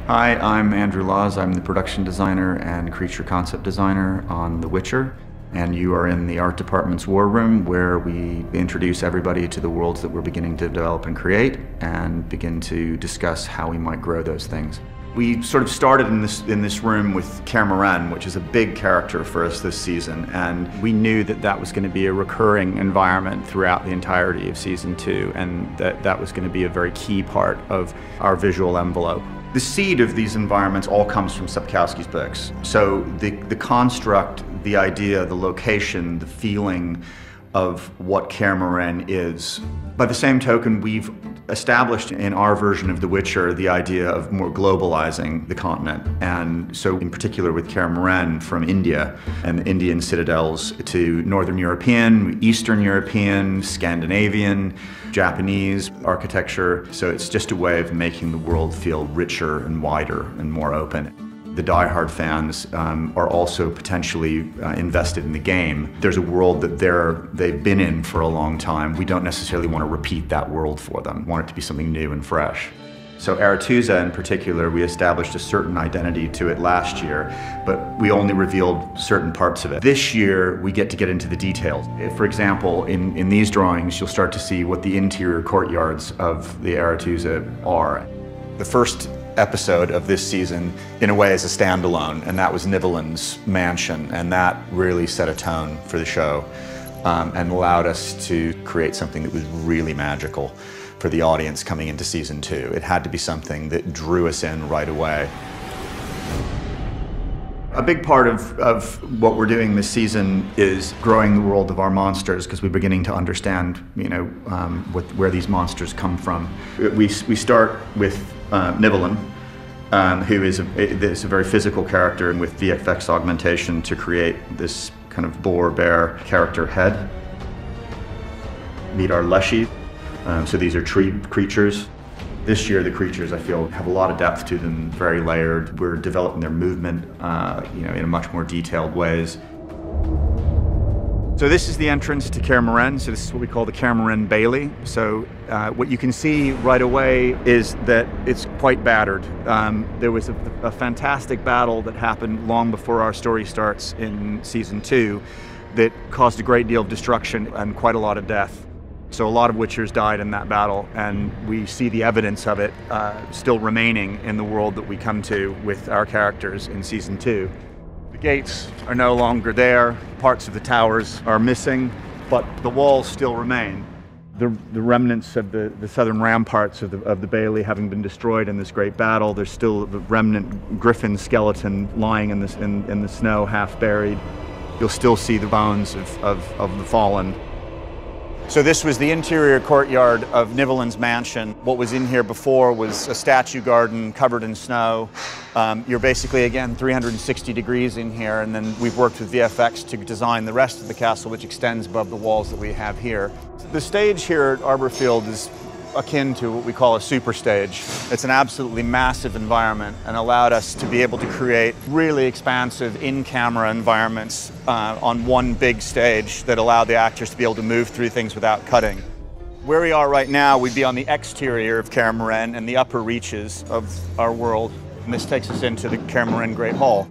Hi, I'm Andrew Lоуссом. I'm the production designer and creature concept designer on The Witcher. And you are in the art department's war room where we introduce everybody to the worlds that we're beginning to develop and create and begin to discuss how we might grow those things. We sort of started in this room with Khaer Morhen, which is a big character for us this season, and we knew that that was going to be a recurring environment throughout the entirety of season 2, and that was going to be a very key part of our visual envelope. The seed of these environments all comes from Sapkowski's books. So the construct, the idea, the location, the feeling of what Khaer Morhen is. By the same token, we've established in our version of The Witcher the idea of more globalizing the continent. And so in particular with Khaer Morhen from India and the Indian citadels to Northern European, Eastern European, Scandinavian, Japanese architecture. So it's just a way of making the world feel richer and wider and more open. The diehard fans are also potentially invested in the game. There's a world that they've been in for a long time. We don't necessarily want to repeat that world for them. We want it to be something new and fresh. So Aretuză in particular, we established a certain identity to it last year, but we only revealed certain parts of it. This year, we get into the details. For example, in these drawings, you'll start to see what the interior courtyards of the Aretuză are. The first episode of this season, in a way, is a standalone, and that was Nivellan's mansion, and that really set a tone for the show and allowed us to create something that was really magical for the audience coming into season 2. It had to be something that drew us in right away. A big part of what we're doing this season is growing the world of our monsters, because we're beginning to understand, where these monsters come from. We start with Nivellana, who is a very physical character, and with VFX augmentation to create this kind of boar bear character head. Meet our Leshy. So these are tree creatures. This year, the creatures, I feel, have a lot of depth to them, very layered. We're developing their movement, in a much more detailed ways. So this is the entrance to Khaer Morhen. So this is what we call the Khaer Morhen Bailey. So what you can see right away is that it's quite battered. There was a fantastic battle that happened long before our story starts in season 2 that caused a great deal of destruction and quite a lot of death. So a lot of Witchers died in that battle, and we see the evidence of it still remaining in the world that we come to with our characters in season 2. The gates are no longer there, parts of the towers are missing, but the walls still remain. The remnants of the southern ramparts of the Bailey having been destroyed in this great battle, there's still the remnant griffin skeleton lying in the snow, half buried. You'll still see the bones of the fallen. So this was the interior courtyard of Nivellan's mansion. What was in here before was a statue garden covered in snow. You're basically, again, 360 degrees in here, and then we've worked with VFX to design the rest of the castle, which extends above the walls that we have here. The stage here at Arborfield is akin to what we call a super stage. It's an absolutely massive environment and allowed us to be able to create really expansive in-camera environments on one big stage that allowed the actors to be able to move through things without cutting. Where we are right now, we'd be on the exterior of Khaer Morhen and the upper reaches of our world. And this takes us into the Khaer Morhen Great Hall.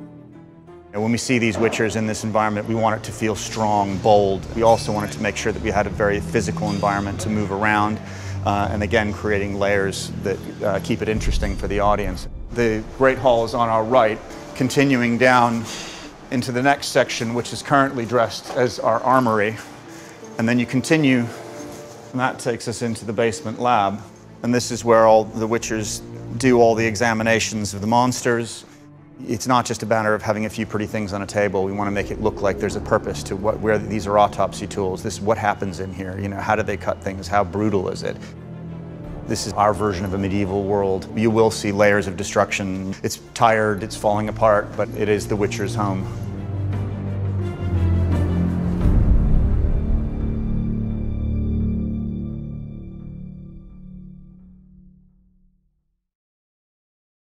And when we see these Witchers in this environment, we want it to feel strong, bold. We also wanted to make sure that we had a very physical environment to move around. And again, creating layers that keep it interesting for the audience. The Great Hall is on our right, continuing down into the next section, which is currently dressed as our armory. And then you continue, and that takes us into the basement lab. And this is where all the Witchers do all the examinations of the monsters. It's not just a matter of having a few pretty things on a table. We want to make it look like there's a purpose to where these are autopsy tools. This is what happens in here. How do they cut things? How brutal is it? This is our version of a medieval world. You will see layers of destruction. It's tired, it's falling apart, but it is the Witcher's home.